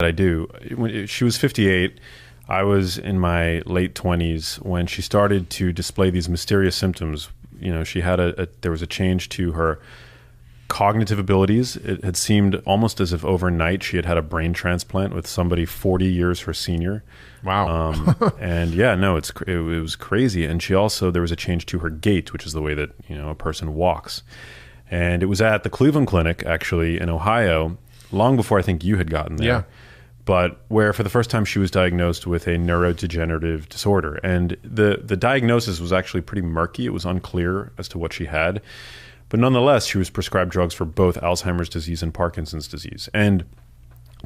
I do. When she was 58. I was in my late 20s when she started to display these mysterious symptoms. You know, she had there was a change to her cognitive abilities. It had seemed almost as if overnight she had had a brain transplant with somebody 40 years her senior. Wow. And yeah, no, it was crazy. And she also, there was a change to her gait, which is the way that, you know, a person walks. And it was at the Cleveland Clinic, actually, in Ohio, long before I think you had gotten there. Yeah. But where for the first time she was diagnosed with a neurodegenerative disorder. And the diagnosis was actually pretty murky. It was unclear as to what she had. But nonetheless, she was prescribed drugs for both Alzheimer's disease and Parkinson's disease. And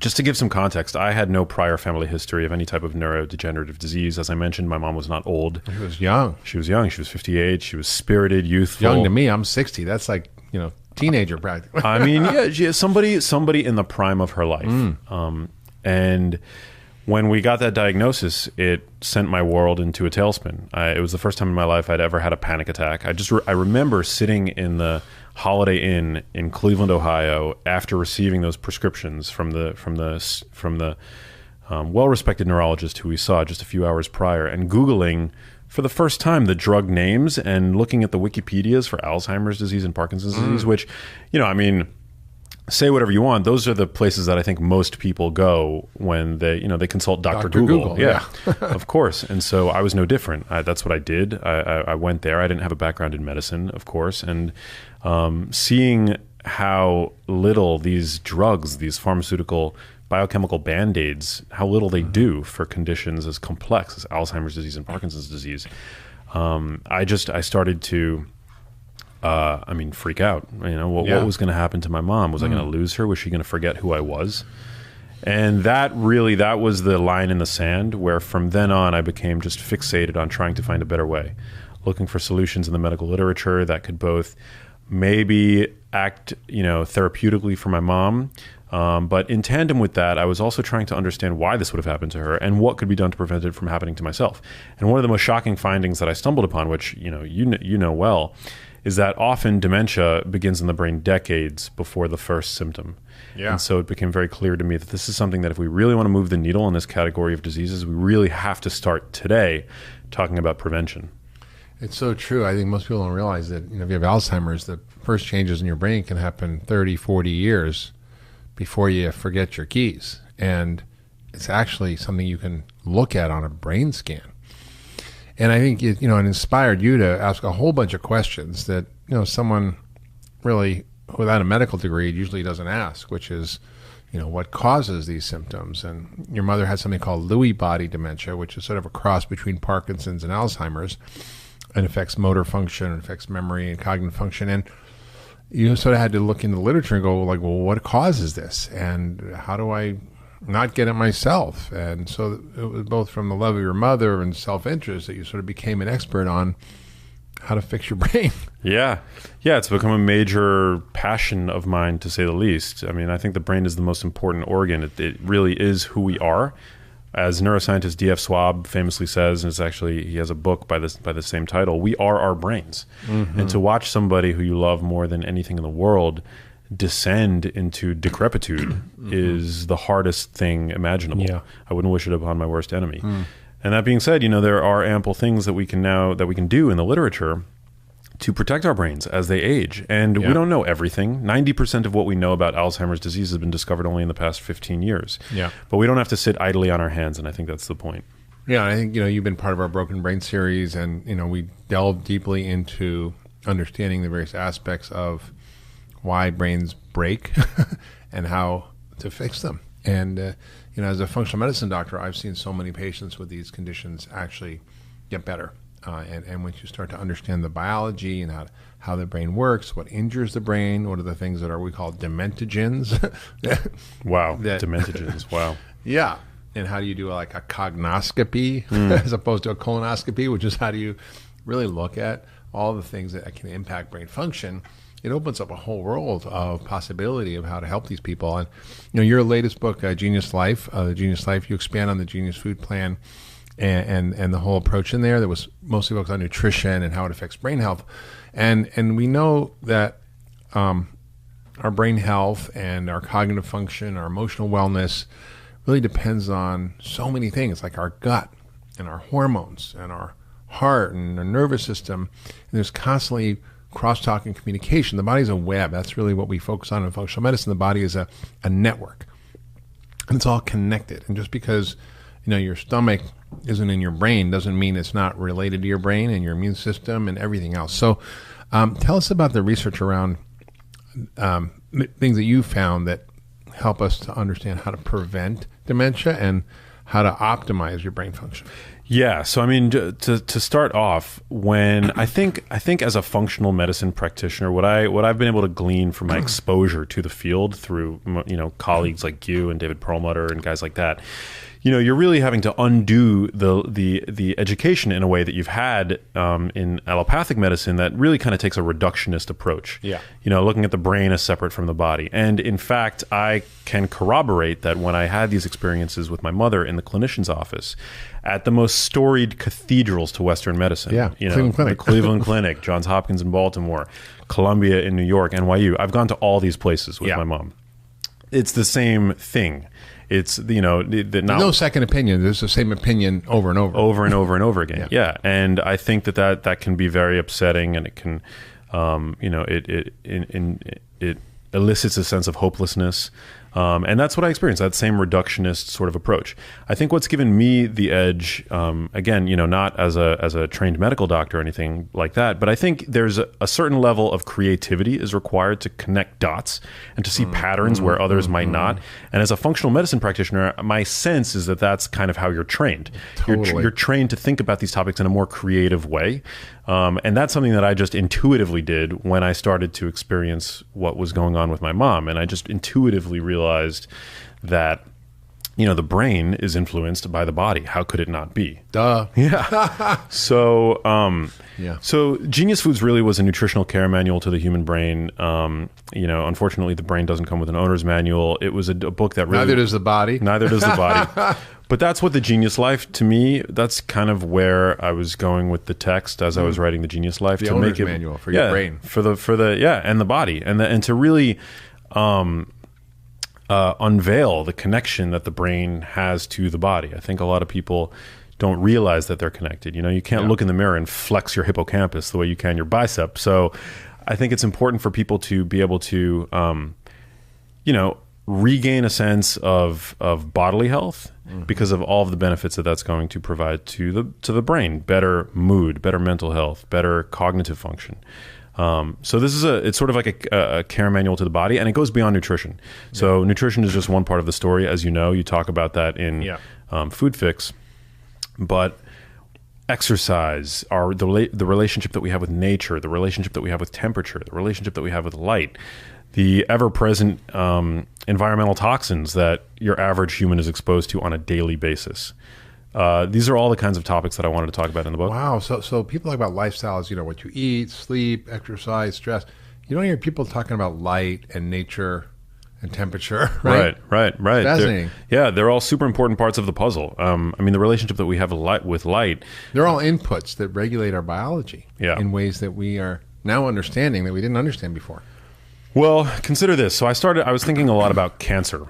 just to give some context, I had no prior family history of any type of neurodegenerative disease. As I mentioned, my mom was not old. She was young. She was young. She was 58. She was spirited, youthful. Young to me. I'm 60. That's like, you know, teenager practically. I mean, yeah, somebody in the prime of her life. And when we got that diagnosis, it sent my world into a tailspin. It was the first time in my life I'd ever had a panic attack. I remember sitting in the Holiday Inn in Cleveland, Ohio, after receiving those prescriptions from the well-respected neurologist who we saw just a few hours prior, and Googling for the first time the drug names and looking at the Wikipedias for Alzheimer's disease and Parkinson's disease, which, you know, I mean, say whatever you want. Those are the places that I think most people go when they consult Dr. Google. Yeah, of course. And so I was no different. That's what I did. I went there. I didn't have a background in medicine, of course. And seeing how little these drugs, these pharmaceutical biochemical Band-Aids, how little they do for conditions as complex as Alzheimer's disease and Parkinson's disease, I started to freak out. You know, what was going to happen to my mom? Was I going to lose her? Was she going to forget who I was? And that was the line in the sand where from then on I became just fixated on trying to find a better way, looking for solutions in the medical literature that could both maybe act, you know, therapeutically for my mom, but in tandem with that, I was also trying to understand why this would have happened to her and what could be done to prevent it from happening to myself. And one of the most shocking findings that I stumbled upon, which you know well, is that often dementia begins in the brain decades before the first symptom. Yeah. And so it became very clear to me that this is something that if we really want to move the needle in this category of diseases, we really have to start today talking about prevention. It's so true. I think most people don't realize that, you know, if you have Alzheimer's, the first changes in your brain can happen 30, 40 years before you forget your keys. And it's actually something you can look at on a brain scan. And I think it inspired you to ask a whole bunch of questions that, you know, someone really without a medical degree usually doesn't ask, which is, you know, what causes these symptoms? And your mother had something called Lewy body dementia, which is sort of a cross between Parkinson's and Alzheimer's, and affects motor function, affects memory and cognitive function. And you sort of had to look in the literature and go like, well, what causes this? And how do I not get it myself? And so it was both from the love of your mother and self-interest that you sort of became an expert on how to fix your brain. Yeah, it's become a major passion of mine, to say the least. I mean, I think the brain is the most important organ. It really is who we are. As neuroscientist D.F. Schwab famously says, and it's actually, he has a book by the same title, we are our brains. Mm-hmm. And to watch somebody who you love more than anything in the world descend into decrepitude is the hardest thing imaginable. Yeah. I wouldn't wish it upon my worst enemy. And that being said, you know, there are ample things that we can do in the literature to protect our brains as they age. And we don't know everything. 90% of what we know about Alzheimer's disease has been discovered only in the past 15 years. Yeah. But we don't have to sit idly on our hands, and I think that's the point. Yeah, I think, you know, you've been part of our Broken Brain series, and, you know, we delved deeply into understanding the various aspects of why brains break and how to fix them. And, you know, as a functional medicine doctor, I've seen so many patients with these conditions actually get better. And once you start to understand the biology and how the brain works, what injures the brain, what are the things that we call dementigens. Wow, dementigens, wow. Yeah, and how do you do like a cognoscopy as opposed to a colonoscopy, which is how do you really look at all the things that can impact brain function. It opens up a whole world of possibility of how to help these people. And, you know, your latest book, Genius Life, you expand on the Genius Food Plan and the whole approach in there that was mostly focused on nutrition and how it affects brain health. And we know that our brain health and our cognitive function, our emotional wellness really depends on so many things, like our gut and our hormones and our heart and our nervous system. And there's constantly crosstalk and communication. The body's a web. That's really what we focus on in functional medicine. The body is a network, and it's all connected. And just because your stomach isn't in your brain doesn't mean it's not related to your brain and your immune system and everything else. So tell us about the research around things that you found that help us to understand how to prevent dementia and how to optimize your brain function. Yeah. So, I mean, to start off, when I think as a functional medicine practitioner, what I've been able to glean from my exposure to the field through, colleagues like you and David Perlmutter and guys like that, you're really having to undo the education in a way that you've had in allopathic medicine that really kind of takes a reductionist approach. Yeah. Looking at the brain as separate from the body. And in fact, I can corroborate that when I had these experiences with my mother in the clinician's office at the most storied cathedrals to Western medicine. Yeah, Cleveland Clinic. The Cleveland Clinic, Johns Hopkins in Baltimore, Columbia in New York, NYU. I've gone to all these places with my mom. It's the same thing. It's, no second opinion. There's the same opinion over and over. Over and over and over again. Yeah. And I think that can be very upsetting, and it can, it elicits a sense of hopelessness. And that's what I experienced, that same reductionist sort of approach. I think what's given me the edge, again, not as a trained medical doctor or anything like that, but I think there's a certain level of creativity is required to connect dots and to see patterns where others might not. And as a functional medicine practitioner, my sense is that that's kind of how you're trained. Totally. You're trained to think about these topics in a more creative way. And that's something that I just intuitively did when I started to experience what was going on with my mom. And I just intuitively realized that, the brain is influenced by the body. How could it not be? Duh. Yeah. So, So Genius Foods really was a nutritional care manual to the human brain. Unfortunately, the brain doesn't come with an owner's manual. It was a book that really... Neither does the body. Neither does the body. But that's what the Genius Life, to me, that's kind of where I was going with the text as I was writing the Genius Life. The to owner's make it, manual for your brain. For the and the body. And to really... unveil the connection that the brain has to the body. I think a lot of people don't realize that they're connected. You can't look in the mirror and flex your hippocampus the way you can your bicep. So I think it's important for people to be able to, regain a sense of bodily health because of all of the benefits that that's going to provide to the brain. Better mood, better mental health, better cognitive function. So this is it's sort of like a care manual to the body, and it goes beyond nutrition. So nutrition is just one part of the story. As you know, you talk about that in Food Fix, but exercise, the relationship that we have with nature, the relationship that we have with temperature, the relationship that we have with light, the ever-present environmental toxins that your average human is exposed to on a daily basis. These are all the kinds of topics that I wanted to talk about in the book. Wow. So people talk about lifestyles, what you eat, sleep, exercise, stress. You don't hear people talking about light and nature and temperature, right? Right. Fascinating. They're all super important parts of the puzzle. The relationship that we have with light. They're all inputs that regulate our biology in ways that we are now understanding that we didn't understand before. Well, consider this. So I was thinking a lot about cancer.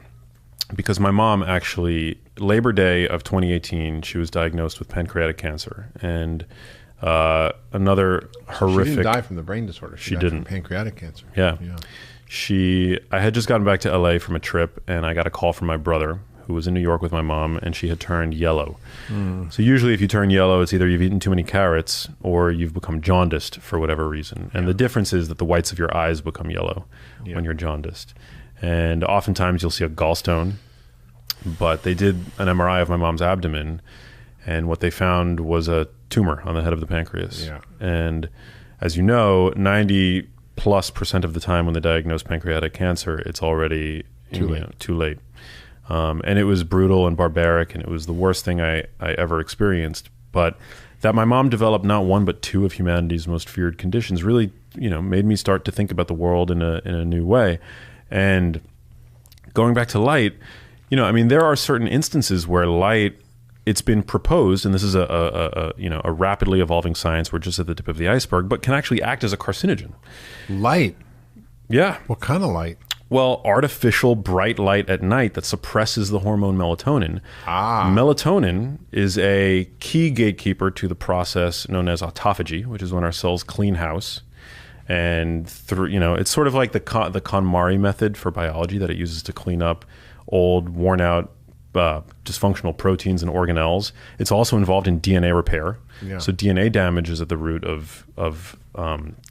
Because my mom actually, Labor Day of 2018, she was diagnosed with pancreatic cancer. And another horrific... She didn't die from the brain disorder. She died from pancreatic cancer. Yeah. I had just gotten back to LA from a trip, and I got a call from my brother, who was in New York with my mom, and she had turned yellow. So usually if you turn yellow, it's either you've eaten too many carrots or you've become jaundiced for whatever reason. And the difference is that the whites of your eyes become yellow when you're jaundiced. And oftentimes you'll see a gallstone, but they did an MRI of my mom's abdomen, and what they found was a tumor on the head of the pancreas. Yeah. And as you know, 90+% of the time when they diagnose pancreatic cancer, it's already too late. And it was brutal and barbaric, and it was the worst thing I ever experienced. But that my mom developed not one but two of humanity's most feared conditions really, made me start to think about the world in a new way. And going back to light, there are certain instances where light, it's been proposed, and this is a rapidly evolving science. We're just at the tip of the iceberg, but can actually act as a carcinogen. Light? Yeah. What kind of light? Well, artificial bright light at night that suppresses the hormone melatonin. Melatonin is a key gatekeeper to the process known as autophagy, which is when our cells clean house. And it's sort of like the KonMari method for biology, that it uses to clean up old, worn out, dysfunctional proteins and organelles. It's also involved in DNA repair. Yeah. So DNA damage is at the root of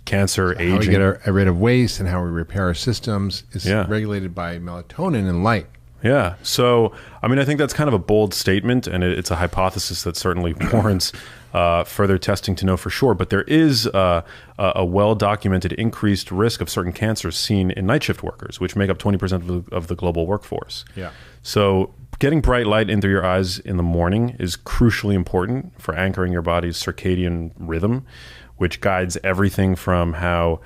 cancer, aging. How we get rid of waste and how we repair our systems is regulated by melatonin and light. Yeah. So, I mean, I think that's kind of a bold statement, and it's a hypothesis that certainly warrants further testing to know for sure. But there is a well-documented increased risk of certain cancers seen in night shift workers, which make up 20% of the global workforce. Yeah. So getting bright light into your eyes in the morning is crucially important for anchoring your body's circadian rhythm, which guides everything from how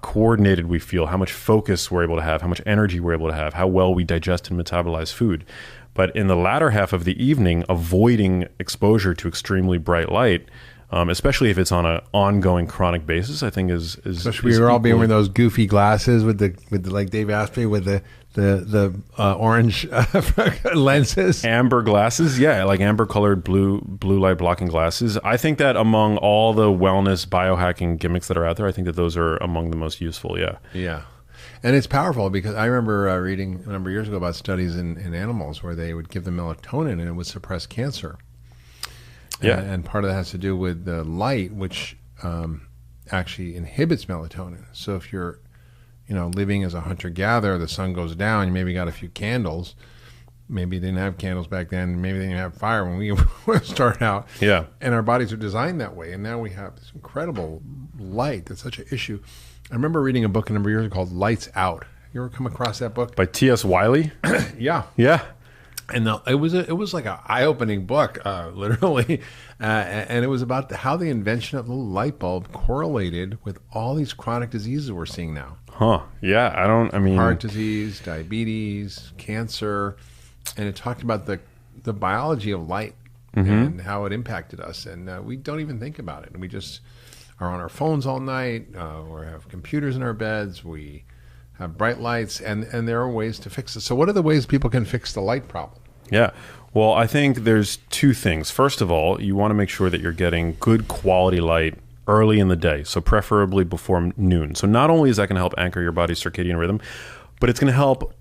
coordinated we feel, how much focus we're able to have, how much energy we're able to have, how well we digest and metabolize food. But in the latter half of the evening, avoiding exposure to extremely bright light, especially if it's on an ongoing chronic basis, I think is especially we were all being wearing those goofy glasses with the like Dave Asprey with the orange lenses, amber glasses, like amber colored blue light blocking glasses. I think that among all the wellness biohacking gimmicks that are out there, I think that those are among the most useful. Yeah. And it's powerful because I remember reading a number of years ago about studies in animals where they would give them melatonin and it would suppress cancer. Yeah. And part of that has to do with the light, which actually inhibits melatonin. So if you're, living as a hunter-gatherer, the sun goes down, you maybe got a few candles. Maybe they didn't have candles back then. Maybe they didn't have fire when we started out. Yeah. And our bodies are designed that way. And now we have this incredible light that's such an issue. I remember reading a book a number of years ago called Lights Out. You ever come across that book? By T.S. Wiley? Yeah. Yeah. And it was like an eye-opening book, literally. And it was about how the invention of the light bulb correlated with all these chronic diseases we're seeing now. Huh. Yeah. Heart disease, diabetes, cancer. And it talked about the biology of light and how it impacted us. And we don't even think about it. And we just are on our phones all night, or have computers in our beds. We have bright lights, and there are ways to fix it. So what are the ways people can fix the light problem? Yeah. Well, I think there's two things. First of all, you want to make sure that you're getting good quality light early in the day, so preferably before noon. So not only is that going to help anchor your body's circadian rhythm, but it's going to help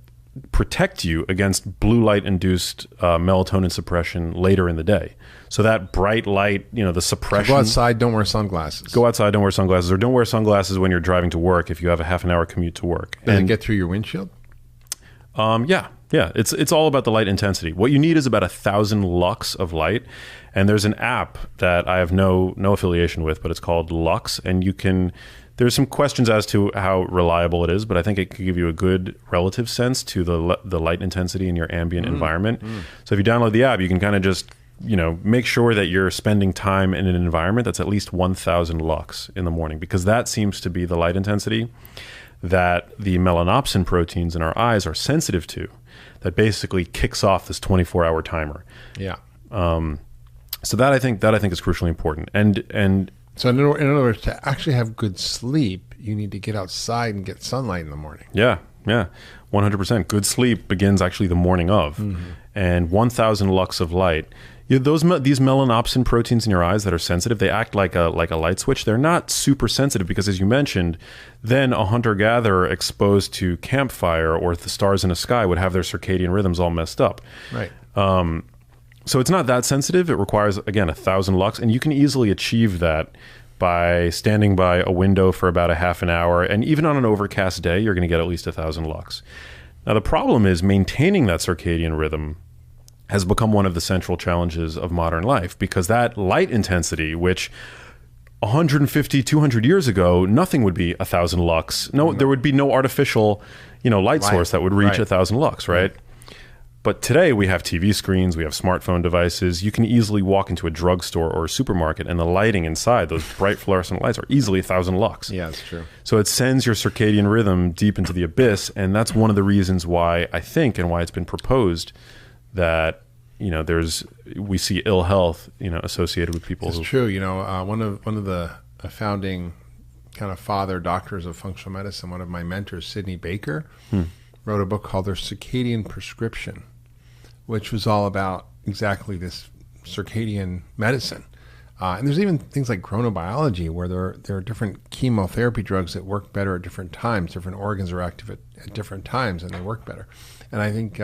protect you against blue light induced melatonin suppression later in the day. So that bright light, the suppression. So go outside, don't wear sunglasses. Go outside, don't wear sunglasses, or don't wear sunglasses when you're driving to work if you have a half an hour commute to work. And get through your windshield? Yeah. It's all about the light intensity. What you need is about 1,000 lux of light. And there's an app that I have no affiliation with, but it's called Lux. And there's some questions as to how reliable it is, but I think it could give you a good relative sense to the light intensity in your ambient environment. So if you download the app, you can kind of just make sure that you're spending time in an environment that's at least 1,000 lux in the morning, because that seems to be the light intensity that the melanopsin proteins in our eyes are sensitive to, that basically kicks off this 24-hour timer. Yeah. So that I think is crucially important. And so in other words, to actually have good sleep, you need to get outside and get sunlight in the morning. Yeah. 100%. Good sleep begins actually the morning of, and 1,000 lux of light. These melanopsin proteins in your eyes that are sensitive, they act like a light switch. They're not super sensitive because, as you mentioned, then a hunter-gatherer exposed to campfire or the stars in the sky would have their circadian rhythms all messed up. Right. So it's not that sensitive. It requires, again, 1,000 lux, and you can easily achieve that by standing by a window for about a half an hour. And even on an overcast day, you're going to get at least 1,000 lux. Now, the problem is maintaining that circadian rhythm has become one of the central challenges of modern life, because that light intensity, which 150, 200 years ago, nothing would be 1,000 lux. There would be no artificial, light source that would reach 1,000 lux, right? But today we have TV screens, we have smartphone devices. You can easily walk into a drugstore or a supermarket, and the lighting inside, those bright fluorescent lights, are easily 1,000 lux. Yeah, that's true. So it sends your circadian rhythm deep into the abyss, and that's one of the reasons why I think, and why it's been proposed, that we see ill health associated with people. It's true. One of the founding kind of father doctors of functional medicine, one of my mentors, Sidney Baker, wrote a book called Their Circadian Prescription, which was all about exactly this circadian medicine. And there's even things like chronobiology, where there are different chemotherapy drugs that work better at different times. Different organs are active at different times, and they work better. And I think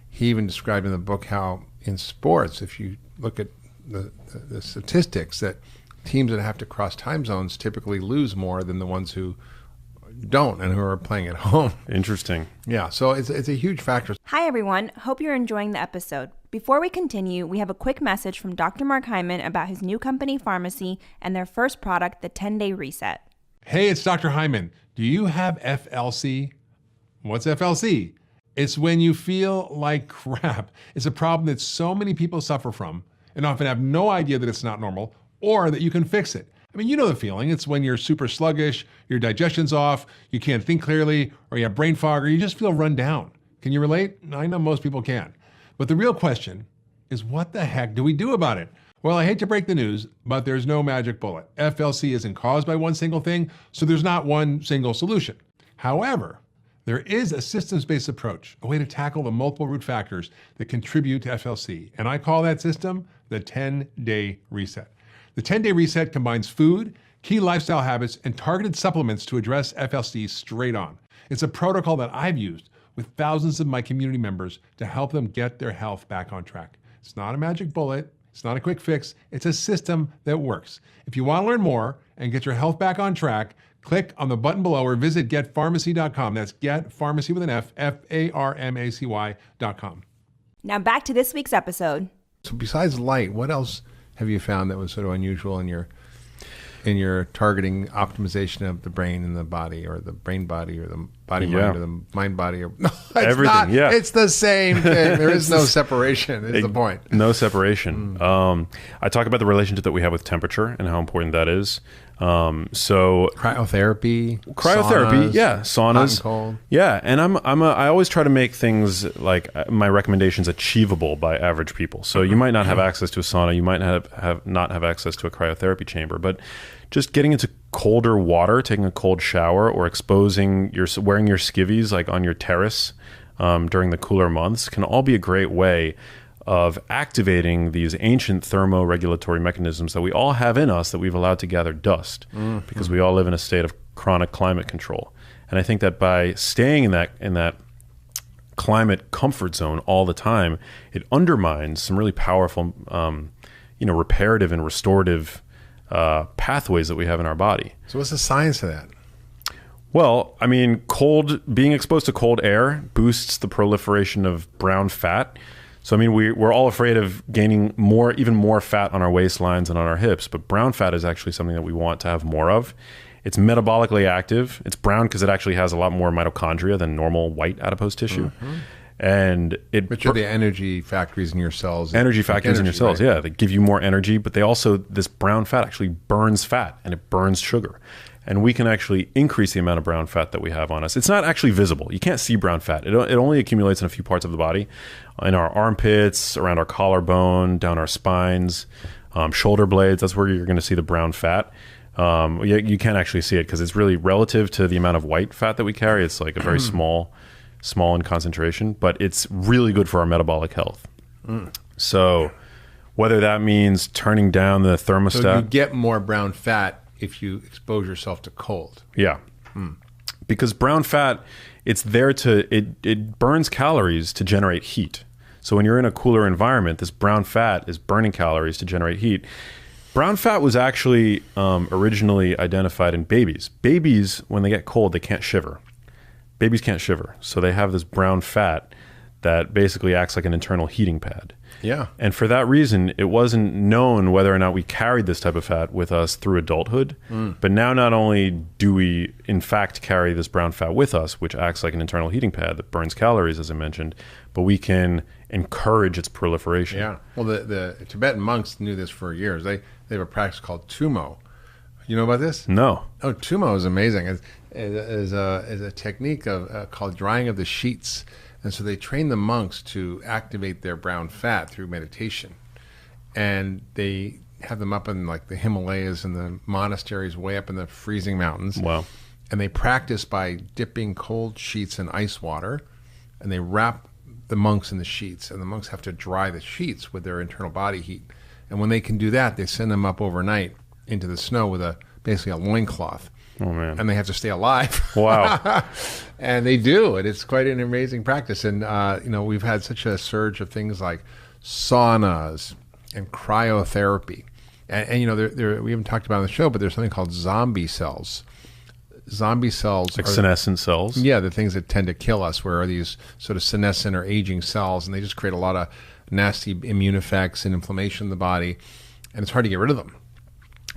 he even described in the book how in sports, if you look at the statistics, that teams that have to cross time zones typically lose more than the ones who don't and who are playing at home. Interesting. Yeah, so it's a huge factor. Hi, everyone. Hope you're enjoying the episode. Before we continue, we have a quick message from Dr. Mark Hyman about his new company, Pharmacy, and their first product, the 10-Day Reset. Hey, it's Dr. Hyman. Do you have FLC? What's FLC? It's when you feel like crap. It's a problem that so many people suffer from and often have no idea that it's not normal or that you can fix it. I mean, you know the feeling. It's when you're super sluggish, your digestion's off, you can't think clearly, or you have brain fog, or you just feel run down. Can you relate? I know most people can. But the real question is, what the heck do we do about it? Well, I hate to break the news, but there's no magic bullet. FLC isn't caused by one single thing, so there's not one single solution. However, there is a systems-based approach, a way to tackle the multiple root factors that contribute to FLC, and I call that system the 10-Day Reset. The 10-Day Reset combines food, key lifestyle habits, and targeted supplements to address FLC straight on. It's a protocol that I've used with thousands of my community members to help them get their health back on track. It's not a magic bullet. It's not a quick fix. It's a system that works. If you want to learn more and get your health back on track, click on the button below or visit getpharmacy.com. That's getpharmacy with an F, Pharmacy.com. Now back to this week's episode. So besides light, what else have you found that was sort of unusual in your targeting optimization of the brain and the body, or the brain body, or the body mind, or the mind body, or no, it's everything? Not, yeah, it's the same thing. There is no separation. Is the point? No separation. I talk about the relationship that we have with temperature and how important that is. So cryotherapy, saunas, yeah, saunas, hot and cold. Yeah, and I always try to make things like my recommendations achievable by average people. So you might not have access to a sauna, you might not have access to a cryotherapy chamber, but just getting into colder water, taking a cold shower, or wearing your skivvies like on your terrace during the cooler months can all be a great way of activating these ancient thermoregulatory mechanisms that we all have in us that we've allowed to gather dust because we all live in a state of chronic climate control. And I think that by staying in that climate comfort zone all the time, it undermines some really powerful, reparative and restorative pathways that we have in our body. So what's the science of that? Well, I mean, being exposed to cold air boosts the proliferation of brown fat. So, I mean, we're all afraid of gaining even more fat on our waistlines and on our hips, but brown fat is actually something that we want to have more of. It's metabolically active. It's brown because it actually has a lot more mitochondria than normal white adipose tissue. And which are the energy factories in your cells. Energy factories in your cells, right? Yeah. They give you more energy, but this brown fat actually burns fat and it burns sugar. And we can actually increase the amount of brown fat that we have on us. It's not actually visible. You can't see brown fat. It only accumulates in a few parts of the body, in our armpits, around our collarbone, down our spines, shoulder blades. That's where you're going to see the brown fat. You can't actually see it because it's really relative to the amount of white fat that we carry. It's like a very small in concentration, but it's really good for our metabolic health. So whether that means turning down the thermostat. So you get more brown fat if you expose yourself to cold. Yeah. Because brown fat, it burns calories to generate heat. So when you're in a cooler environment, this brown fat is burning calories to generate heat. Brown fat was actually originally identified in babies. Babies, when they get cold, they can't shiver. Babies can't shiver. So they have this brown fat that basically acts like an internal heating pad. Yeah. And for that reason, it wasn't known whether or not we carried this type of fat with us through adulthood. But now not only do we, in fact, carry this brown fat with us, which acts like an internal heating pad that burns calories, as I mentioned, but we can encourage its proliferation. Yeah. Well, the Tibetan monks knew this for years. They have a practice called tumo. You know about this? No. Oh, tumo is amazing. It's a technique called drying of the sheets. And so they train the monks to activate their brown fat through meditation. And they have them up in like the Himalayas and the monasteries way up in the freezing mountains. Wow. And they practice by dipping cold sheets in ice water and they wrap the monks in the sheets, and the monks have to dry the sheets with their internal body heat. And when they can do that, they send them up overnight into the snow with basically a loincloth. Oh, man. And they have to stay alive. Wow. And they do, and it's quite an amazing practice. And we've had such a surge of things like saunas and cryotherapy. And we haven't talked about it on the show, but there's something called zombie cells. Zombie cells Like are senescent cells? Yeah, the things that tend to kill us, where are these sort of senescent or aging cells, and they just create a lot of nasty immune effects and inflammation in the body, and it's hard to get rid of them.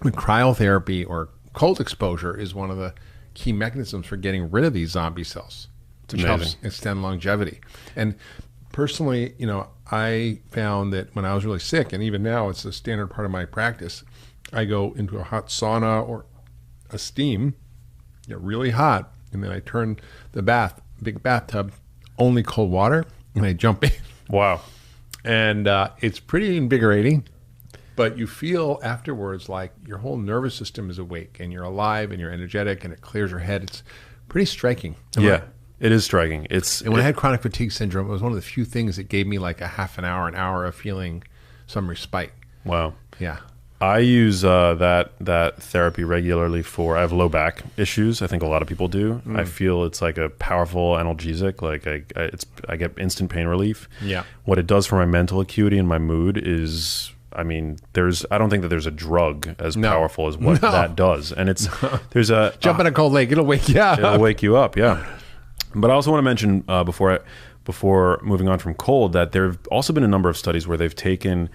But cryotherapy or cold exposure is one of the key mechanisms for getting rid of these zombie cells, which helps extend longevity. And personally, I found that when I was really sick, and even now it's a standard part of my practice, I go into a hot sauna or a steam, get really hot, and then I turn the big bathtub, only cold water, and I jump in. Wow. And it's pretty invigorating, but you feel afterwards like your whole nervous system is awake, and you're alive, and you're energetic, and it clears your head. It's pretty striking. Yeah, it is striking. And when I had chronic fatigue syndrome, it was one of the few things that gave me like a half an hour of feeling some respite. Wow. Yeah. I use that therapy regularly I have low back issues. I think a lot of people do. I feel it's like a powerful analgesic. Like I get instant pain relief. Yeah. What it does for my mental acuity and my mood is, I don't think that there's a drug as powerful as what that does. And there's a jump in a cold lake. It'll wake you up. It'll wake you up. Yeah. But I also want to mention before moving on from cold that there have also been a number of studies where they've taken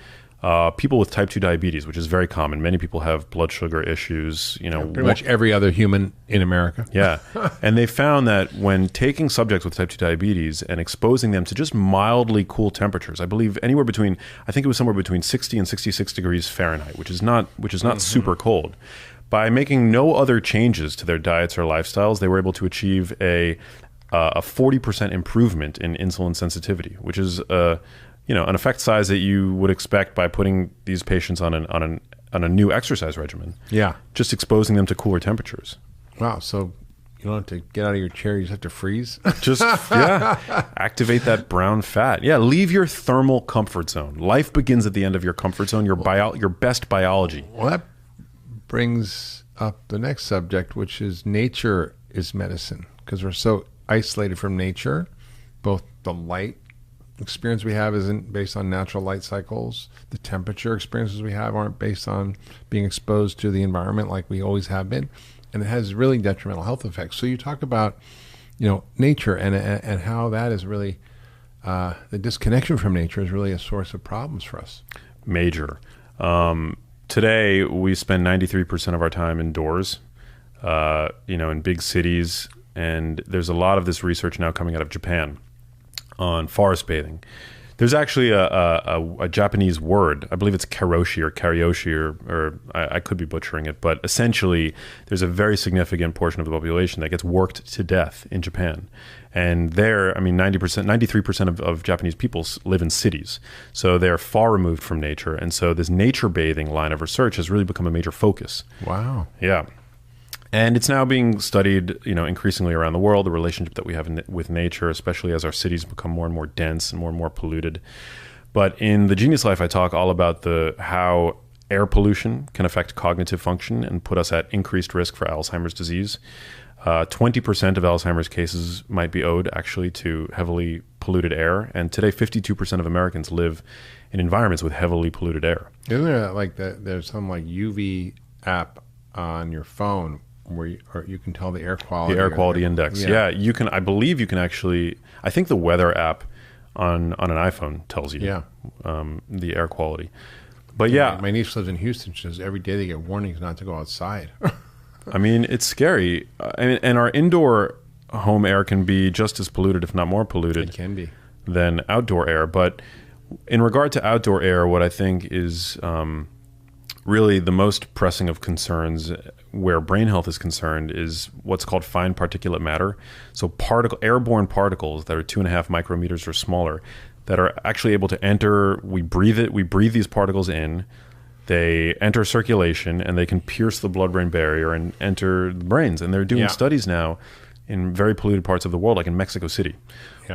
people with type 2 diabetes, which is very common. Many people have blood sugar issues. Pretty much every other human in America. Yeah. And they found that when taking subjects with type 2 diabetes and exposing them to just mildly cool temperatures, I think it was somewhere between 60 and 66 degrees Fahrenheit, which is not super cold. By making no other changes to their diets or lifestyles, they were able to achieve a 40% improvement in insulin sensitivity, which is an effect size that you would expect by putting these patients on a new exercise regimen. Yeah. Just exposing them to cooler temperatures. Wow. So you don't have to get out of your chair. You just have to freeze. Just, activate that brown fat. Yeah. Leave your thermal comfort zone. Life begins at the end of your comfort zone, your best biology. Well, that brings up the next subject, which is nature is medicine, because we're so isolated from nature. Both the light experience we have isn't based on natural light cycles. The temperature experiences we have aren't based on being exposed to the environment like we always have been, and it has really detrimental health effects. So you talk about, nature and how that is really the disconnection from nature is really a source of problems for us. Major. Today we spend 93% of our time indoors, in big cities, and there's a lot of this research now coming out of Japan on forest bathing. There's actually a Japanese word, I believe it's karoshi or karyoshi, or I could be butchering it, but essentially there's a very significant portion of the population that gets worked to death in Japan. And there, 93% of Japanese people live in cities. So they're far removed from nature. And so this nature bathing line of research has really become a major focus. Wow. Yeah. And it's now being studied, increasingly around the world, the relationship that we have with nature, especially as our cities become more and more dense and more polluted. But in the Genius Life, I talk all about how air pollution can affect cognitive function and put us at increased risk for Alzheimer's disease. 20% of Alzheimer's cases might be owed actually to heavily polluted air. And today, 52% of Americans live in environments with heavily polluted air. Isn't there there's some UV app on your phone where you can tell the air quality? The air quality index. Yeah, you can. I believe you can actually. I think the weather app on an iPhone tells you the air quality. But my niece lives in Houston. She says every day they get warnings not to go outside. It's scary. And our indoor home air can be just as polluted, if not more polluted. It can be. Than outdoor air. But in regard to outdoor air, what I think is really the most pressing of concerns where brain health is concerned is what's called fine particulate matter. So airborne particles that are 2.5 micrometers or smaller that are actually able to enter. We breathe these particles in. They enter circulation and they can pierce the blood-brain barrier and enter the brains. And they're doing studies now in very polluted parts of the world, like in Mexico City,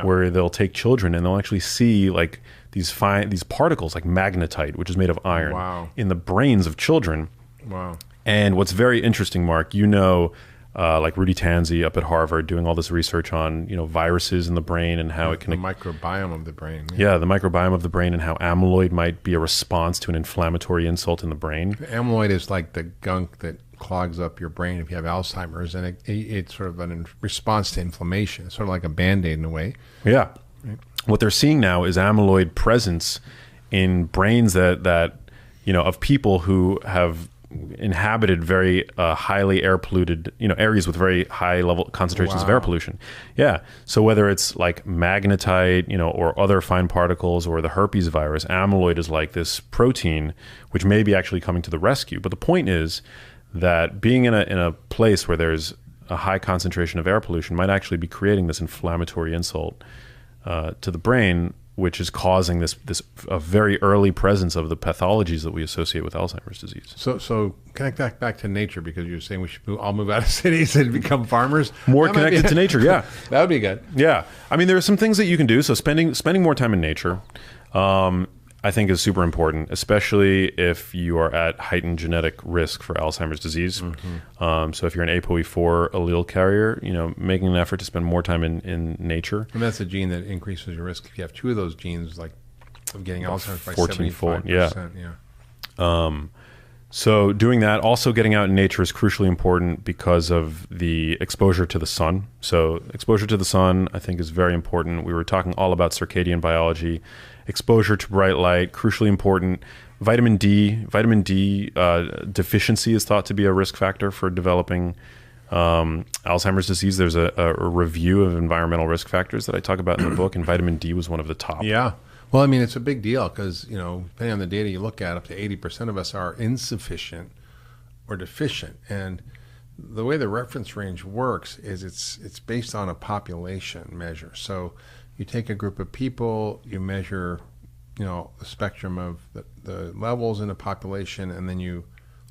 where they'll take children and they'll actually see like these particles like magnetite, which is made of iron, in the brains of children. Wow. And what's very interesting, Mark, like Rudy Tanzi up at Harvard doing all this research on, viruses in the brain and how it can... The microbiome of the brain. Yeah, the microbiome of the brain and how amyloid might be a response to an inflammatory insult in the brain. Amyloid is like the gunk that clogs up your brain if you have Alzheimer's, and it's sort of a response to inflammation. It's sort of like a Band-Aid in a way. Yeah. Right. What they're seeing now is amyloid presence in brains that of people who have inhabited very highly air polluted, areas with very high level concentrations of air pollution. Yeah. So whether it's like magnetite, or other fine particles or the herpes virus, amyloid is like this protein which may be actually coming to the rescue. But the point is that being in a place where there's a high concentration of air pollution might actually be creating this inflammatory insult to the brain, which is causing this a very early presence of the pathologies that we associate with Alzheimer's disease. So connect that back to nature, because you're saying we should all move out of cities and become farmers. More connected to nature, yeah. That would be good. Yeah. I mean, there are some things that you can do. So spending more time in nature, I think is super important, especially if you are at heightened genetic risk for Alzheimer's disease. Mm-hmm. So if you're an ApoE4 allele carrier, making an effort to spend more time in nature. And that's a gene that increases your risk if you have two of those genes, like of getting Alzheimer's by 14-fold. 75%. Yeah. So doing that, also getting out in nature is crucially important because of the exposure to the sun. So exposure to the sun, I think, is very important. We were talking all about circadian biology. Exposure to bright light, crucially important. Vitamin D deficiency is thought to be a risk factor for developing Alzheimer's disease. There's a review of environmental risk factors that I talk about in the book, and vitamin D was one of the top. Yeah. Well, I mean, it's a big deal because, depending on the data you look at, up to 80% of us are insufficient or deficient. And the way the reference range works is it's based on a population measure. So you take a group of people, you measure, the spectrum of the levels in the population, and then you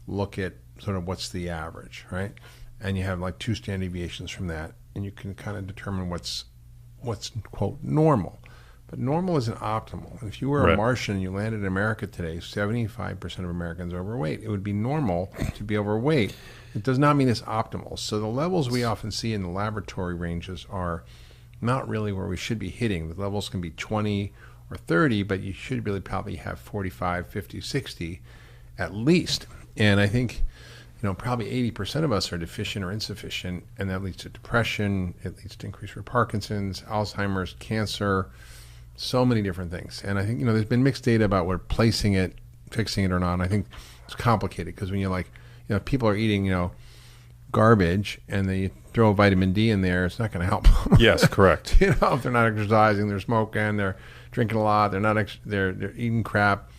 look at sort of what's the average, right? And you have like 2 standard deviations from that, and you can kind of determine what's quote normal. But normal isn't optimal. If you were a Martian and you landed in America today, 75% of Americans are overweight. It would be normal to be overweight. It does not mean it's optimal. So the levels we often see in the laboratory ranges are not really where we should be hitting. The levels can be 20 or 30, but you should really probably have 45, 50, 60 at least. And I think, probably 80% of us are deficient or insufficient, and that leads to depression. It leads to increased for Parkinson's, Alzheimer's, cancer, so many different things. And I think, there's been mixed data about where placing it, fixing it or not. And I think it's complicated because when you're people are eating, garbage and they throw vitamin D in there, it's not going to help them. Yes, correct. If they're not exercising, they're smoking, they're drinking a lot, they're eating crap.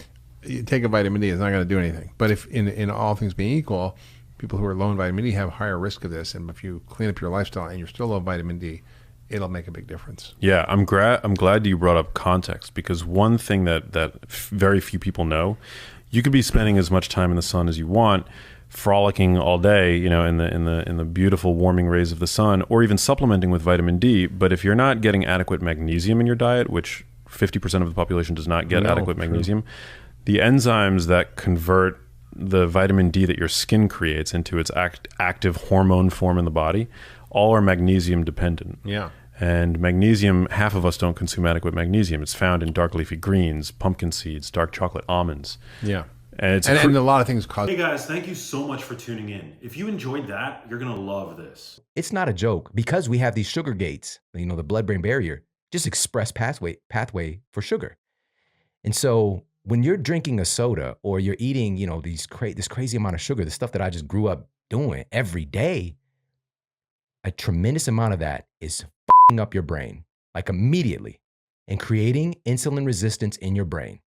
You take a vitamin D, it's not going to do anything. But if in all things being equal, people who are low in vitamin D have higher risk of this. And if you clean up your lifestyle and you're still low in vitamin D, it'll make a big difference. Yeah, I'm glad you brought up context, because one thing that very few people know, you could be spending as much time in the sun as you want, frolicking all day, in the beautiful warming rays of the sun, or even supplementing with vitamin D. But if you're not getting adequate magnesium in your diet, which 50% of the population does not get adequate magnesium, the enzymes that convert the vitamin D that your skin creates into its active hormone form in the body, all are magnesium dependent. Yeah. And magnesium, half of us don't consume adequate magnesium. It's found in dark leafy greens, pumpkin seeds, dark chocolate, almonds. Yeah. And a lot of things cause... Hey guys, thank you so much for tuning in. If you enjoyed that, you're going to love this. It's not a joke, because we have these sugar gates, the blood-brain barrier, just express pathway for sugar. And so when you're drinking a soda or you're eating, this crazy amount of sugar, the stuff that I just grew up doing every day, a tremendous amount of that is f***ing up your brain, like immediately, and creating insulin resistance in your brain.